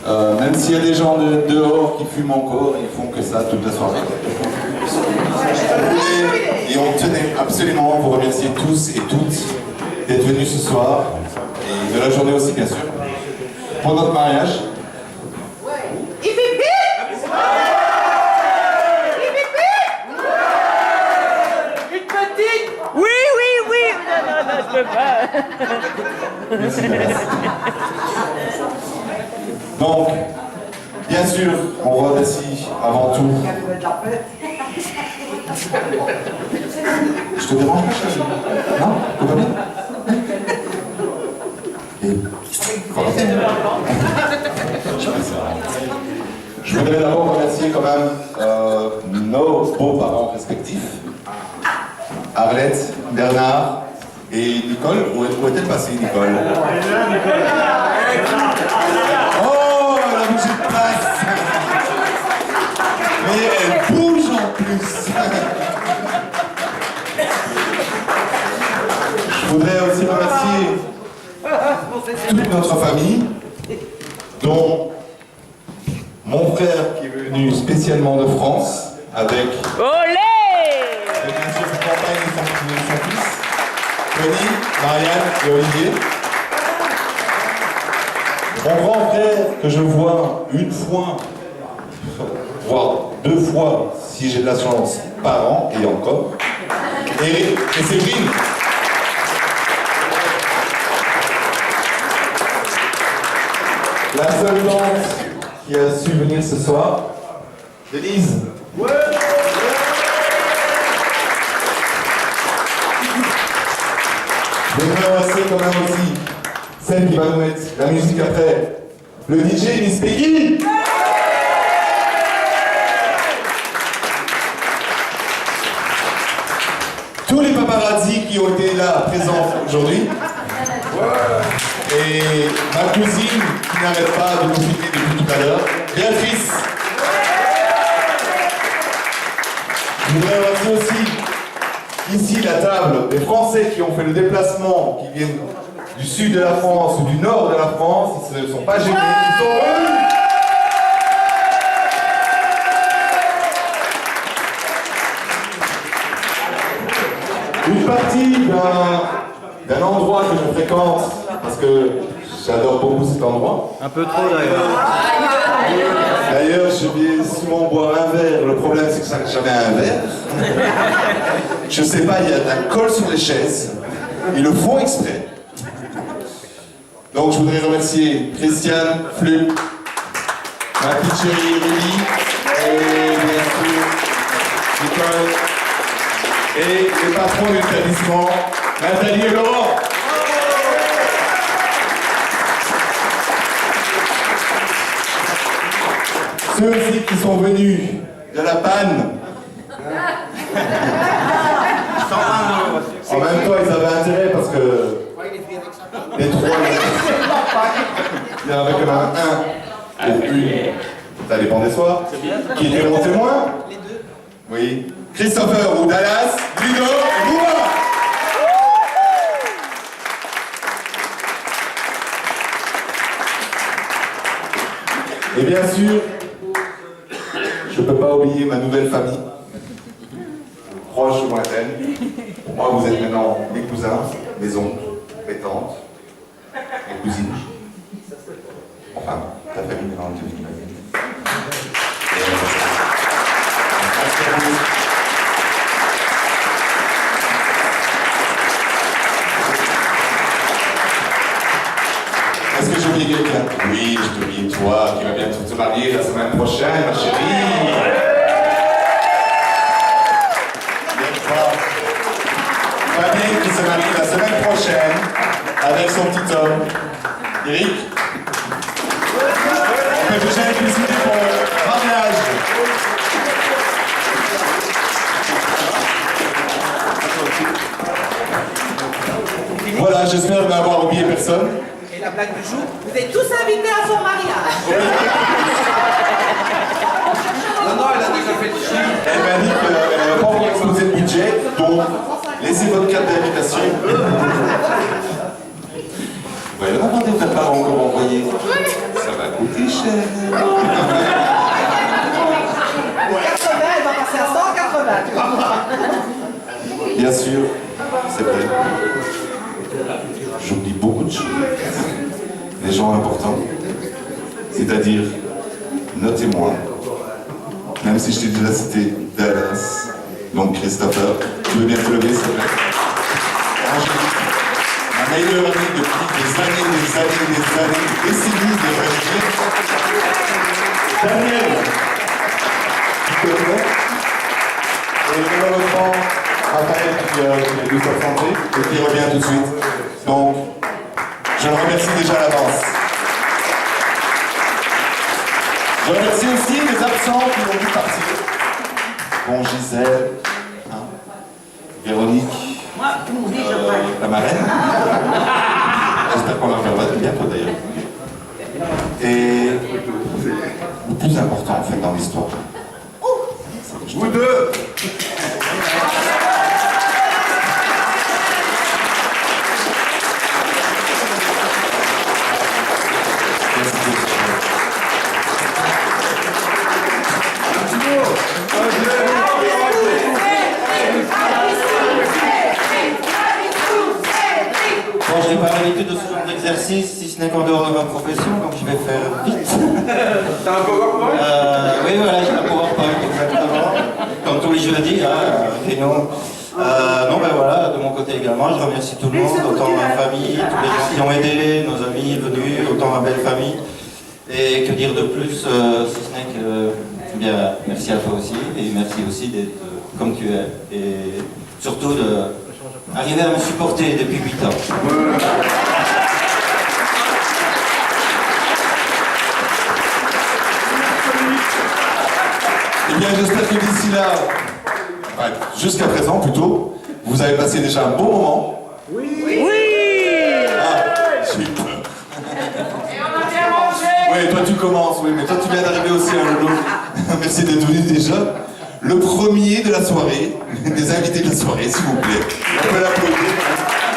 Même s'il y a des gens dehors qui fument encore, ils font que ça toute la soirée. Et on tenait absolument à vous remercier tous et toutes d'être venus ce soir, et de la journée aussi bien sûr, pour notre mariage. Je peux pas. Merci, merci. Donc, bien sûr, on remercie avant tout. Je te dérange pas, chérie? Non? Tout va bien? Je voudrais d'abord remercier quand même nos beaux-parents respectifs, Arlette, Bernard et Nicole. Où est-elle passée, Nicole? Oh, elle a bougé de place. Mais elle bouge en plus. Je voudrais aussi remercier toute notre famille, dont mon frère qui est venu spécialement de France avec... Olé! Avec bien sûr sa compagne et son fils, Tony, Marianne et Olivier. Mon grand frère que je vois une fois, voire deux fois, si j'ai de la chance, par an, et encore. Et Séverine. La seule tante qui a su venir ce soir, Denise. Ouais. Je voudrais remercier quand même aussi celle qui va nous mettre la musique après, le DJ Miss Peggy. Tous les paparazzi qui ont été là présents aujourd'hui. Et ma cousine qui n'arrête pas de nous filmer depuis tout à l'heure, Béatrice. Je voudrais remercier aussi ici la table des Français qui ont fait le déplacement, qui viennent du sud de la France ou du nord de la France, ils ne se sont pas gênés, ils sont heureux. Une partie d'un endroit que je fréquente, parce que j'adore beaucoup cet endroit. Un peu trop d'ailleurs. D'ailleurs, je vais souvent boire un verre. Le problème, c'est que j'avais un verre. Je sais pas, il y a de la colle sur les chaises. Ils le font exprès. Donc, je voudrais remercier Christiane, Flup, ma petite chérie Lily, et bien sûr, Nicole, et les patrons de l'établissement, Nathalie et Laurent. Ceux aussi qui sont venus de la panne. En même temps, ils avaient intérêt parce que les trois, il y en avait que un ou une, ça dépend des soirs, qui était mon témoin. Oui. Christopher ou Dallas, Ludo et Bouba. Et bien sûr, je ne peux pas oublier ma nouvelle famille, proche ou lointaine. Pour moi, vous êtes maintenant mes cousins, mes oncles, mes tantes, mes cousines. Enfin, ta famille maintenant, tu t'imagines. Est-ce que j'ai oublié quelqu'un? Oui, j'ai oublié toi, qui va bientôt te marier la semaine prochaine, ma chérie. Fabien qui se marie la semaine prochaine avec son petit homme. Eric? On peut déjà être félicité pour le mariage. Voilà, j'espère n'avoir oublié personne. Et la blague du jour, vous êtes tous invités à son mariage. Non, elle a déjà fait le chien. Elle m'a dit qu'elle n'avait pas encore exposé le budget, donc laissez votre carte d'invitation. Ouais, demandez aux parents comment envoyer. Ça va coûter cher. 80, elle va passer à 180. Bien sûr, c'est vrai. J'oublie beaucoup de choses. Les gens importants. C'est-à-dire, notez-moi, même si je t'ai déjà cité Dallas, donc Christopher, tu veux bien te lever, s'il te plaît? Angélique, ma meilleure amie depuis des années, des décennies, des années. Daniel, tu te lèves? Et malheureusement, Raphaël qui a dû s'absenter et qui revient tout de suite. Donc, je le remercie déjà à l'avance. Je remercie aussi les absents qui ont dû partir. Bon, Gisèle, hein, Véronique, la marraine. J'espère qu'on la reverra bientôt d'ailleurs. Et le plus important en fait dans l'histoire. Vous deux. Bon, je n'ai pas l'habitude de ce genre d'exercice, si ce n'est qu'en dehors de ma profession, donc je vais faire vite. T'as un PowerPoint? Oui, voilà, j'ai un PowerPoint, exactement. Comme tous les jeudis, réunion. Non, ben voilà, de mon côté également, je remercie tout le monde, autant ma famille, tous les gens qui ont aidé, nos amis venus, autant ma belle famille. Et que dire de plus, si ce n'est que, bien, merci à toi aussi, et merci aussi d'être comme tu es, et surtout d'arriver à me supporter depuis 8 ans. Eh bien, j'espère que d'ici là, enfin, jusqu'à présent plutôt, vous avez passé déjà un bon moment. Oui. Ah, j'ai eu peur. Oui, toi tu commences, oui, mais toi tu viens d'arriver aussi à Lolo. Merci d'être venu déjà. Le premier de la soirée, des invités de la soirée, s'il vous plaît. On peut l'applaudir.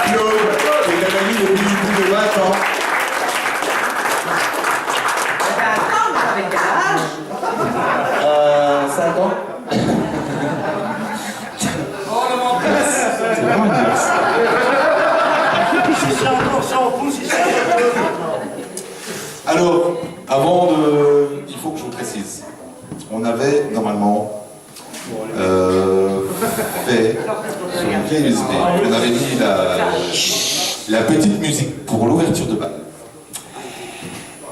Claude, qui est un ami depuis plus de 20 ans. Attends, mais avec quel âge? 5 ans. C'est vraiment une glace. Alors, avant de... Il faut que je vous précise. On avait normalement fait sur une clé USB, on avait mis la petite musique pour l'ouverture de bal.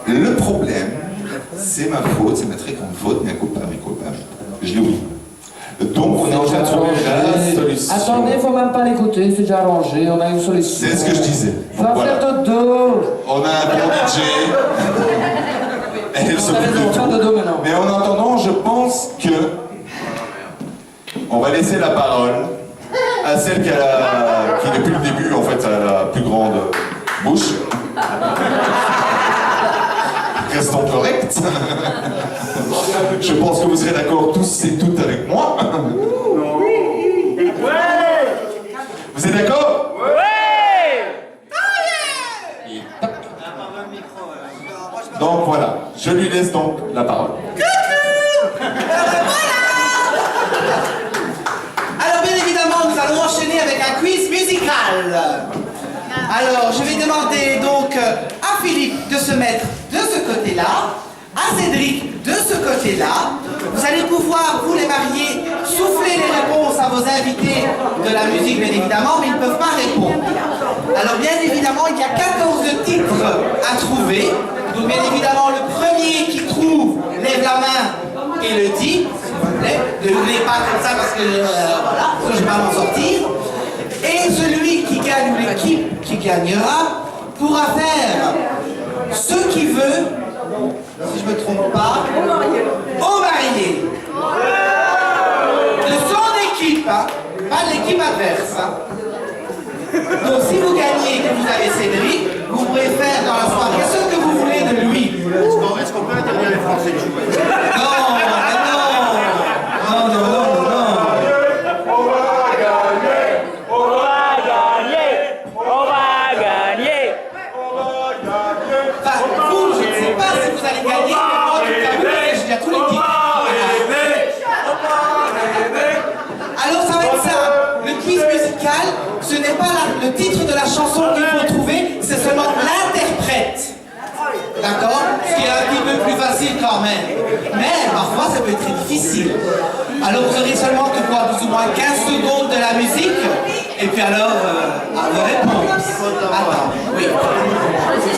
Le problème, c'est ma faute, c'est ma très grande faute, mais culpa. Je l'oublie. Donc on est en train de trouver la solution. Attendez, faut même pas l'écouter, c'est déjà arrangé, on a une solution. C'est ce que je disais. Va Donc, voilà. faire dodo. On a un bon DJ. Elle se On a fait raison, de pas tout. dodo maintenant. Mais en attendant, je pense que on va laisser la parole à celle qui depuis le début en fait a la plus grande bouche. Restons corrects. Je pense que vous serez d'accord tous et toutes avec moi. Vous êtes d'accord? Donc voilà, je lui laisse donc la parole. Alors bien évidemment, nous allons enchaîner avec un quiz musical. Alors, je vais demander donc à Philippe de se mettre de ce côté-là, à Cédric de ce côté-là. Vous allez pouvoir, vous les mariés, souffler les réponses à vos invités de la musique, bien évidemment, mais ils ne peuvent pas répondre. Alors, bien évidemment, il y a 14 titres à trouver. Donc, bien évidemment, le premier qui trouve lève la main et le dit. S'il vous plaît. Ne hurlez pas comme ça parce que, voilà, je ne vais pas m'en sortir. Et celui qui gagne, ou l'équipe qui gagnera, pourra faire ce qu'il veut, si je ne me trompe pas, au marié. De son équipe, hein, pas de l'équipe adverse. Hein. Donc si vous gagnez et que vous avez Cédric, vous pourrez faire dans la soirée ce que vous voulez de lui. Est-ce qu'on peut interdire les Français de jouer? Non, mais non. Enfin, vous, je ne sais pas si vous allez gagner, mais moi, en tout cas, vous allez gagner tous les titres. Alors, ça va être ça. Le quiz musical, ce n'est pas le titre de la chanson qu'il faut trouver, c'est seulement l'interprète. D'accord? Ce qui est un petit peu plus facile quand même. Mais parfois, ça peut être très difficile. Alors, vous aurez seulement que quoi, plus ou moins 15 secondes de la musique. Et puis alors, à vos réponses. Attends, oui.